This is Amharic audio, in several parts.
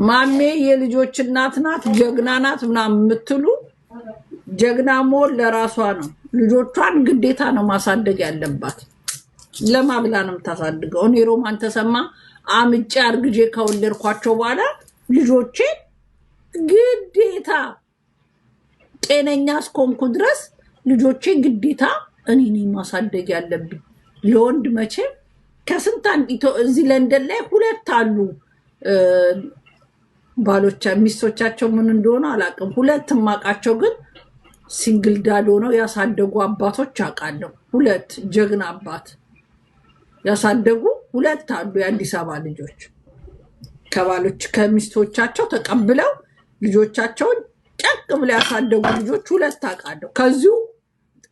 ማሜ የልጆች እናት ናት ጀግና ናት ምናምን የምትሉ ጀግና ሞል ለራሷ ነው። ልጆቿን ግዴታ ነው ማሳደግ ያለባት። ለማብላ ነው የምታሳድገው። እኔ ሮማን ተሰማ አምጬ አርግጄ ከወለድኳቸው በኋላ ልጆቼ ግዴታ ጤነኛ እስኮንኩ ድረስ ልጆቼ ግዴታ እኔ ነኝ ማሳደግ ያለብኝ። ለወንድ መቼ ከስንት እዚህ ለንደን ላይ ሁለት አሉ ባሎቻ ሚስቶቻቸው ምን እንደሆነ አላውቅም። ሁለት ማቃቸው ግን ሲንግል ዳድ ሆነው ያሳደጉ አባቶች አውቃለሁ። ሁለት ጀግና አባት ያሳደጉ ሁለት አሉ የአዲስ አበባ ልጆች ከባሎች ከሚስቶቻቸው ተቀብለው ልጆቻቸውን ጨቅ ብለው ያሳደጉ ልጆች ሁለት አውቃለሁ።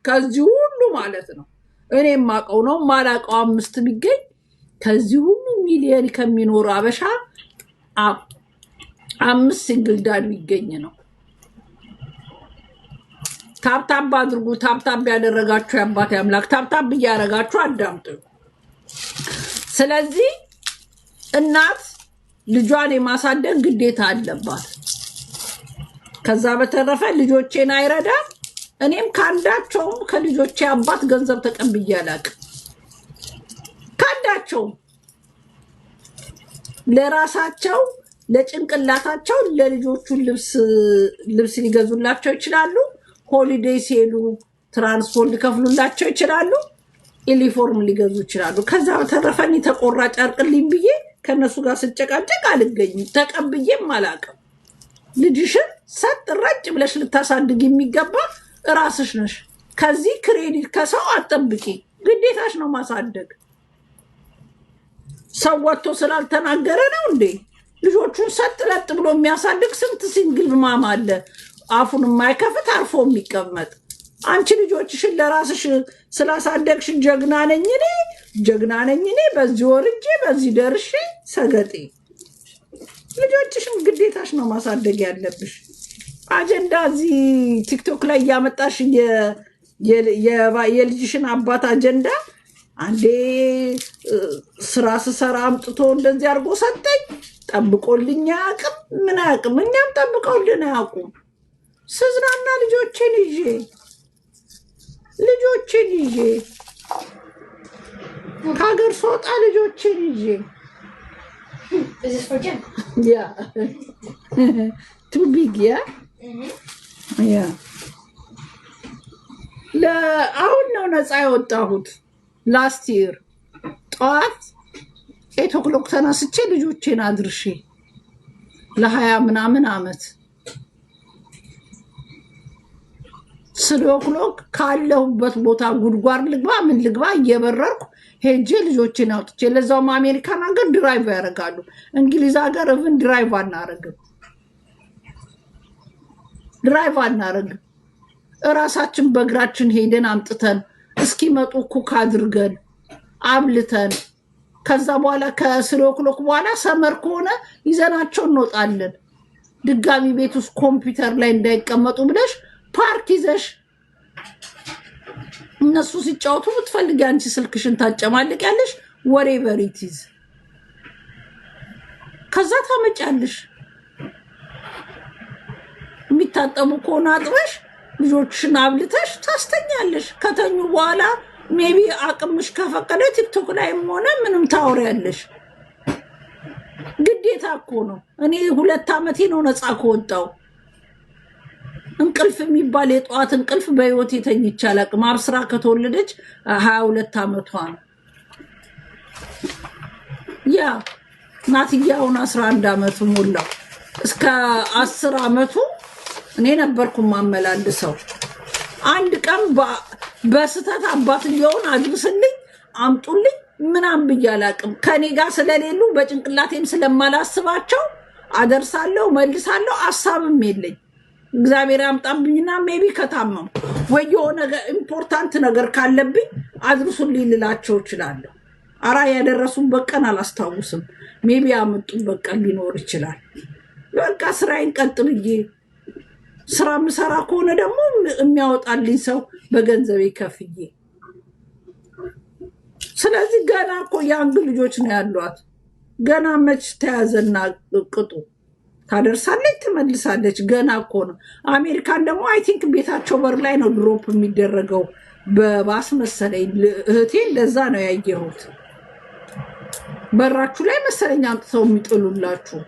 ከዚህ ሁሉ ማለት ነው እኔ ማቀው ነው ማላቀው አምስት ቢገኝ ከዚህ ሁሉ ሚሊዮን ከሚኖር አበሻ አምስት ሲንግል ዳድ ቢገኝ ነው። ታብታብ አድርጉ። ታብታብ ያደረጋችሁ ያባቴ አምላክ ታብታብ ያደረጋችሁ አዳምጡ። ስለዚህ እናት ልጇን የማሳደግ ግዴታ አለባት። ከዛ በተረፈ ልጆቼን አይረዳ። እኔም ካንዳቸውም ከልጆቼ አባት ገንዘብ ተቀብዬ አላውቅም። ካንዳቸው ለራሳቸው ለጭንቅላታቸው ለልጆቹ ልብስ ሊገዙላቸው ይችላሉ። ሆሊዴይ ሲሄዱ ትራንስፖርት ሊከፍሉላቸው ይችላሉ። ዩኒፎርም ሊገዙ ይችላሉ። ከዛ በተረፈ እኔ ተቆራጭ አርቅልኝ ብዬ ከነሱ ጋር ስጨቃጨቅ አልገኝም። ተቀብዬም አላውቅም። ልጅሽን ሰጥ ረጭ ብለሽ ልታሳድግ የሚገባ ራስሽ ነሽ። ከዚህ ክሬዲት ከሰው አጠብቂ። ግዴታሽ ነው ማሳደግ። ሰው ወጥቶ ስላልተናገረ ነው እንዴ? ልጆቹን ሰጥ ለጥ ብሎ የሚያሳድግ ስንት ሲንግል ማማ አለ። አፉን የማይከፍት አርፎ የሚቀመጥ። አንቺ ልጆችሽን ለራስሽ ስላሳደግሽ ጀግና ነኝ እኔ በዚህ ወርጄ በዚህ ደርሼ ሰገጤ። ልጆችሽን ግዴታሽ ነው ማሳደግ ያለብሽ። አጀንዳ እዚህ ቲክቶክ ላይ እያመጣሽ የልጅሽን አባት አጀንዳ አንዴ ስራ ስሰራ አምጥቶ እንደዚህ አድርጎ ሰጠኝ ጠብቆልኝ አያውቅም። ምን አያውቅም። እኛም ጠብቀውልን አያውቁም። ስዝናና ልጆቼን ይዤ ከሀገር ስወጣ ልጆቼን ይዤ ያ ቱ ቢግ ያ አሁን ነው ነፃ የወጣሁት። ላስት ይር ጠዋት 8 o'clock ተነስቼ ልጆቼን አድርሼ ለ20 ምናምን አመት 3 o'clock ካለሁበት ቦታ ጉድጓድ ልግባ ምን ልግባ እየበረርኩ ሄጄ ልጆቼን አውጥቼ ለዛውም አሜሪካን ሀገር ድራይቭ ያደርጋሉ። እንግሊዝ ሀገር እብን ድራይቭ አናረግም። እራሳችን በእግራችን ሄደን አምጥተን እስኪመጡ ኩክ አድርገን አብልተን ከዛ በኋላ ከ3 o'clock በኋላ ሰመር ከሆነ ይዘናቸው እንወጣለን። ድጋሚ ቤት ውስጥ ኮምፒውተር ላይ እንዳይቀመጡ ብለሽ ፓርክ ይዘሽ እነሱ ሲጫወቱ ብትፈልጊ አንቺ ስልክሽን ታጨማልቂያለሽ። whatever it is ከዛ ታመጫለሽ። የሚታጠቡ ከሆነ አጥበሽ ልጆችሽን አብልተሽ ታስተኛለሽ። ከተኙ በኋላ ሜቢ አቅምሽ ከፈቀደ ቲክቶክ ላይም ሆነ ምንም ታወሪያለሽ። ግዴታ እኮ ነው። እኔ 2 ዓመቴ ነው ነፃ ከወጣው። እንቅልፍ የሚባል የጠዋት እንቅልፍ በህይወት የተኝቼ አላውቅም። አብስራ ከተወለደች 22 ዓመቷ ነው። ያ ናትያውን 11 ዓመቱ ሞላው። እስከ 10 ዓመቱ እኔ ነበርኩ ማመላልሰው። አንድ ቀን በስተት አባትየውን አድርስልኝ አምጡልኝ ምናምን ብዬ አላውቅም። ከኔ ጋር ስለሌሉ በጭንቅላቴም ስለማላስባቸው አደርሳለሁ መልሳለሁ። ሐሳብም የለኝ። እግዚአብሔር ያምጣብኝና ሜቢ ከታመም ወይ የሆነ ኢምፖርታንት ነገር ካለብኝ አድርሱልኝ ልላቸው እችላለሁ። አራ ያደረሱበት ቀን አላስታውስም። ሜቢ ያመጡበት ቀን ሊኖር ይችላል። በቃ ስራዬን ቀጥልዬ ስራ ምሰራ ከሆነ ደግሞ የሚያወጣልኝ ሰው በገንዘቤ ከፍዬ። ስለዚህ ገና እኮ ያንግ ልጆች ነው ያሏት። ገና መች ተያዘና ቅጡ ታደርሳለች ትመልሳለች። ገና እኮ ነው። አሜሪካን ደግሞ አይ ቲንክ ቤታቸው በር ላይ ነው ድሮፕ የሚደረገው በባስ መሰለኝ። እህቴ እንደዛ ነው ያየሁት። በራችሁ ላይ መሰለኝ አምጥተው የሚጥሉላችሁ።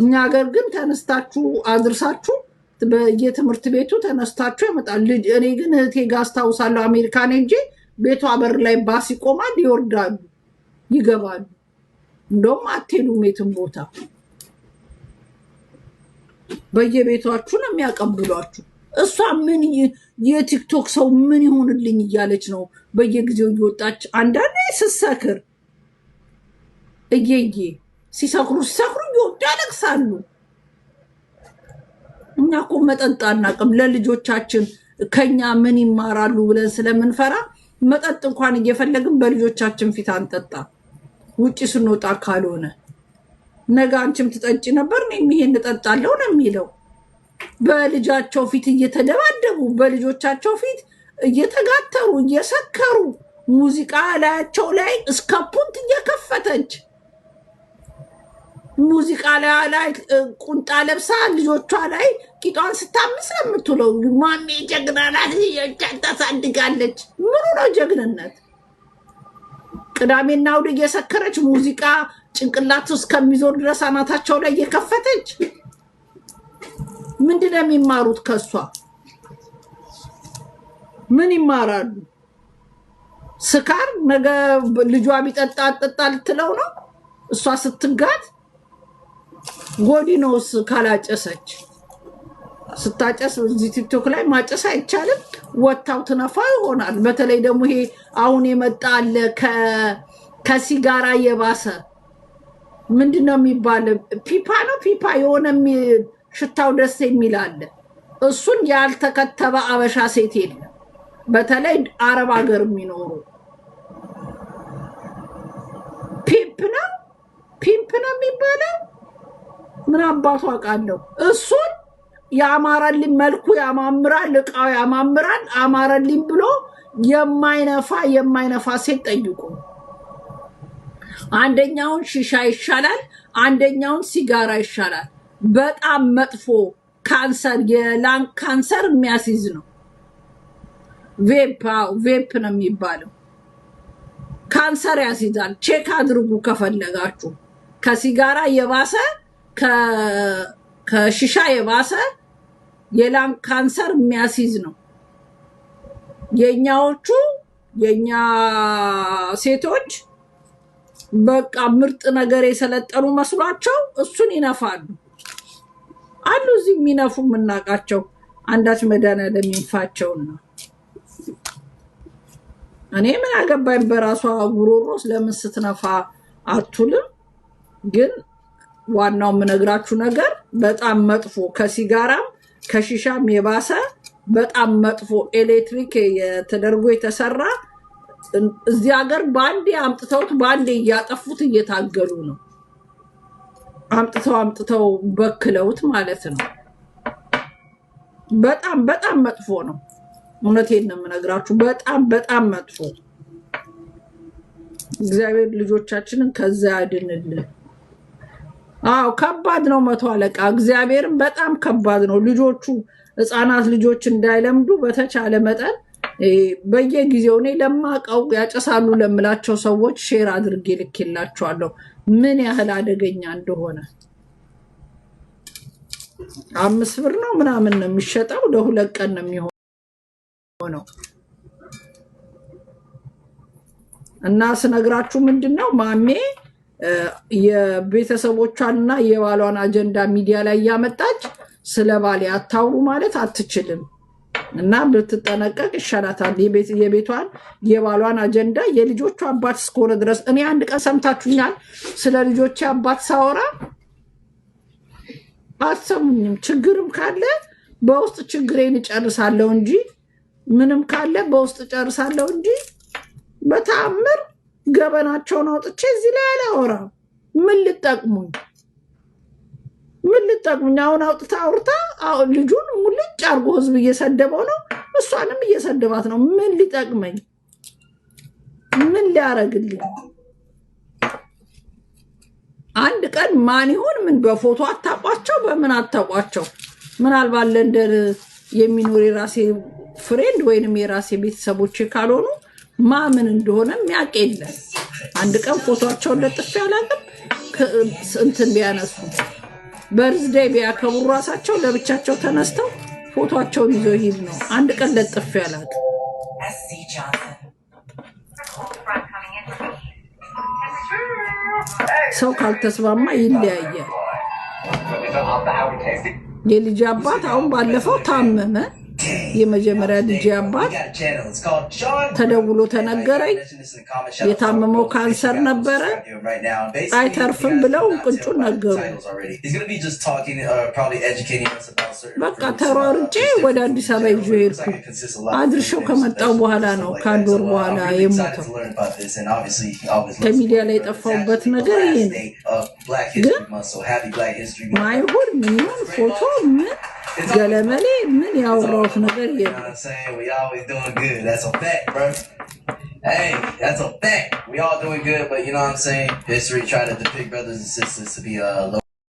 እኛ ሀገር ግን ተነስታችሁ አድርሳችሁ በየትምህርት ቤቱ ተነስታችሁ ያመጣል ልጅ። እኔ ግን እህቴ ጋር አስታውሳለሁ አሜሪካን እንጂ ቤቷ በር ላይ ባስ ይቆማል፣ ይወርዳሉ፣ ይገባሉ። እንደውም አትሄዱም የትም ቦታ፣ በየቤታችሁ ነው የሚያቀብሏችሁ። እሷ ምን የቲክቶክ ሰው ምን ይሆንልኝ እያለች ነው በየጊዜው እየወጣች። አንዳንዴ ስትሰክር እየዬ ሲሰክሩ እየወጡ ያለቅሳሉ። እኛ እኮ መጠጥ አናውቅም። ለልጆቻችን ከኛ ምን ይማራሉ ብለን ስለምንፈራ መጠጥ እንኳን እየፈለግን በልጆቻችን ፊት አንጠጣ። ውጭ ስንወጣ ካልሆነ ነገ አንቺም ትጠጪ ነበር እኔም ይሄን እጠጣለሁ ነው የሚለው። በልጃቸው ፊት እየተደባደቡ በልጆቻቸው ፊት እየተጋተሩ እየሰከሩ ሙዚቃ ላያቸው ላይ እስከ ፑንት እየከፈተች ሙዚቃ ላይ ቁንጣ ለብሳ ልጆቿ ላይ ቂጧን ስታምስ ነው የምትውለው። ማሜ ጀግና ናት፣ ልጆቿን ታሳድጋለች። ምኑ ነው ጀግንነት? ቅዳሜና እሑድ እየሰከረች ሙዚቃ ጭንቅላት እስከሚዞር ድረስ አናታቸው ላይ እየከፈተች ምንድን ነው የሚማሩት ከሷ? ምን ይማራሉ? ስካር ነገ ልጇ ቢጠጣ አጠጣ ልትለው ነው እሷ ስትጋት። ጎዲኖስ ካላጨሰች ስታጨስ እዚህ ቲክቶክ ላይ ማጨስ አይቻልም። ወታው ትነፋ ይሆናል። በተለይ ደግሞ ይሄ አሁን የመጣ አለ ከሲጋራ የባሰ ምንድነው የሚባል ፒፓ ነው ፒፓ የሆነ ሽታው ደስ የሚል አለ። እሱን ያልተከተበ አበሻ ሴት የለም። በተለይ አረብ ሀገር የሚኖሩ ፒምፕ ነው የሚባለው። ምን አባቱ አውቃለሁ። እሱን ያማራልኝ መልኩ ያማምራል፣ እቃው ያማምራል። አማራልኝ ብሎ የማይነፋ ሴት ጠይቁ። አንደኛውን ሺሻ ይሻላል፣ አንደኛውን ሲጋራ ይሻላል። በጣም መጥፎ ካንሰር፣ የላንግ ካንሰር የሚያስይዝ ነው። ቬፕ ነው የሚባለው። ካንሰር ያስይዛል። ቼክ አድርጉ ከፈለጋችሁ። ከሲጋራ የባሰ ከሺሻ የባሰ የላንግ ካንሰር የሚያስይዝ ነው። የኛ ሴቶች በቃ ምርጥ ነገር የሰለጠኑ መስሏቸው እሱን ይነፋሉ አሉ። እዚህ የሚነፉ የምናውቃቸው አንዳች መድኃኒዓለም የሚንፋቸውን ነው። እኔ ምን አገባኝ በራሷ ጉሮሮ ስለምን ስትነፋ አትውልም። ግን ዋናው የምነግራችሁ ነገር በጣም መጥፎ ከሲጋራም ከሺሻም የባሰ በጣም መጥፎ ኤሌክትሪክ ተደርጎ የተሰራ እዚህ ሀገር ባንዴ አምጥተውት ባንዴ እያጠፉት እየታገሉ ነው። አምጥተው በክለውት ማለት ነው። በጣም መጥፎ ነው። እውነቴን ነው የምነግራችሁ። በጣም መጥፎ። እግዚአብሔር ልጆቻችንን ከዛ ያድንልን። አዎ ከባድ ነው መቶ አለቃ። እግዚአብሔርን በጣም ከባድ ነው። ህፃናት ልጆች እንዳይለምዱ በተቻለ መጠን በየጊዜው እኔ ለማቀው ያጨሳሉ ለምላቸው ሰዎች ሼር አድርጌ ልኬላቸዋለሁ ምን ያህል አደገኛ እንደሆነ። 5 ብር ነው ምናምን ነው የሚሸጠው። ለ2 ቀን ነው የሚሆነው። እና ስነግራችሁ ምንድነው ማሜ የቤተሰቦቿንና የባሏን አጀንዳ ሚዲያ ላይ ያመጣች ስለ ባል አታውሩ ማለት አትችልም። እና ብትጠነቀቅ ይሻላታል። የቤቷን የባሏን አጀንዳ የልጆቿ አባት እስከሆነ ድረስ እኔ አንድ ቀን ሰምታችሁኛል ስለ ልጆቼ አባት ሳወራ አትሰሙኝም። ችግርም ካለ በውስጥ ችግሬን እጨርሳለሁ እንጂ ምንም ካለ በውስጥ እጨርሳለሁ እንጂ በተአምር ገበናቸውን አውጥቼ እዚህ ላይ አላወራም። ምን ልጠቅሙኝ? አሁን አውርታ ልጁን ሙልጭ አርጎ ህዝብ እየሰደበው ነው፣ እሷንም እየሰደባት ነው። ምን ሊጠቅመኝ? ምን ሊያረግልኝ? አንድ ቀን ማን ይሁን ምን በፎቶ አታውቋቸው፣ በምን አታውቋቸው። ምናልባት ለንደን የሚኖር የራሴ ፍሬንድ ወይንም የራሴ ቤተሰቦች ካልሆኑ ማምን እንደሆነ የሚያውቅ የለም። አንድ ቀን ፎቶቸውን ለጥፌ አላውቅም። እንትን ቢያነሱ በርዝዴይ ቢያከብሩ ራሳቸው ለብቻቸው ተነስተው ፎቶቸውን ይዘው ይሄድ ነው። አንድ ቀን ለጥፌ አላውቅም። ሰው ካልተስማማ ይለያያል። የልጅ አባት አሁን ባለፈው ታመመ። የመጀመሪያ ልጅ አባት ተደውሎ ተነገረኝ። የታመመው ካንሰር ነበረ፣ አይተርፍም ብለው ቅንጩን ነገሩ። በቃ ተሯርጬ ወደ አዲስ አበባ ይዤ ሄድኩ። አድርሾው ከመጣው በኋላ ነው ከአንድ ወር በኋላ የሞተው። ከሚዲያ ላይ የጠፋውበት ነገር ይሄ ነው። ግን ማይሆን ምን ይሆን ፎቶ ምን ገለመሌ ምን ያወራሁት ነገር የለም። Hey, that's a fact. We all doing good, but you know what I'm saying? History try to depict brothers and sisters to be low.